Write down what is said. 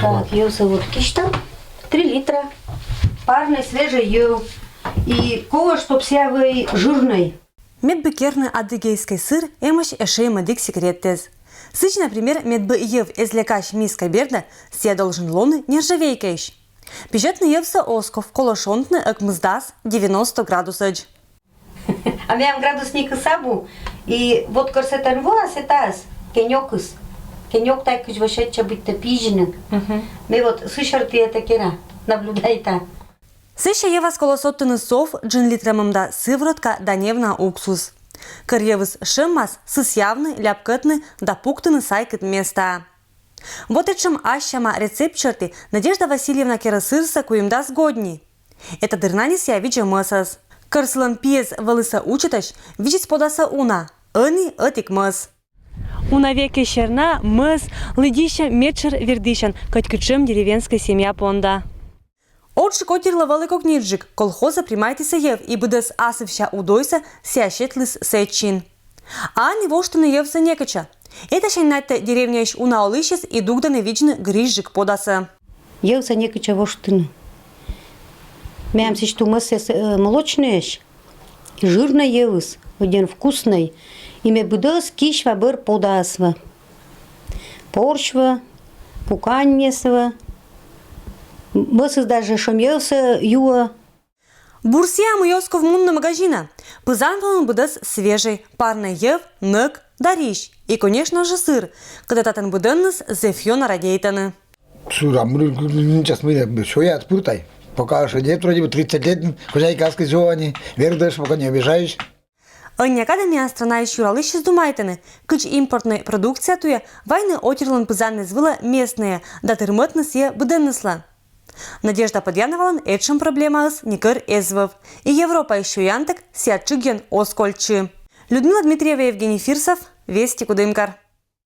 Так, йоса вот киштам 3 литра. Парный свежий йо. И кого, чтоб сявый жирный. Медбекерный адыгейский сыр эмаш эшей мадик секреттез. Сыч, например, медбы ев эзлекаш миска берда, сия должен лоны нержавейкающ. Пижетный евса осков, колошонтный экмыздас 90 градусов. А мям градусник сабу. И вот корсетан вас этас, кенёкус. Кенёк так вообще чабыть-то пижник. Мы вот сышарты это кера, наблюдай-то. Сыща ева с колосоттыны сов джин литрамымда сыворотка даневна уксус. Кырьевыс шыммас сыс явны, ляпкытны да пуктыны сайкыт места. Вот этим ащама рецепт-черты Надежда Васильевна кера сырса куимда сгодни. Это дырнанис я виджа мысас. Кырсылын пьес вылыса учиташ, виджит подаса уна, ыни этик мыс. Уна веке щерна, мыс, лыдища мечер вердищан, катькючем деревенская семья понда. Отши котирла велико книжик, колхоза примайтеся ев и будес асывща удойса сящетлыс сечин. А не воштыны евса некача. Это шайнатта деревня ищ уна олыщес и дугда невичны грижик подаса. Евса некача воштыны. Мям сечту мыс молочный ищ. Жирный евыс, один вкусный. Име будес кишва быр подасва. Поршва, пуканьесва. Мысы даже шумелся юа. Бурсия муёсков мунна магазина. Пызанвалын будес свежий, парный ев, ныг, дарищ. И, конечно же, сыр, когда татан буденныс зефьёна радейтаны. Сыра, сейчас мы что я отпыртай. Пока что нет, вроде бы 30 лет, хозяйка сказывани, вердешь, пока не обижаешь. Някада мя страна ищу ралыщи сдумайтаны. Кыч импортной продукция туя войны отерлан пызанны звыла местные, да тырмытны сие буденнысла. Надежда Подьяновалан этшим проблемас никыр эзвов. И Европа еще янтек сиатчыген оскольчы. Людмила Дмитриева, Евгений Фирсов, Вести Кудымкар.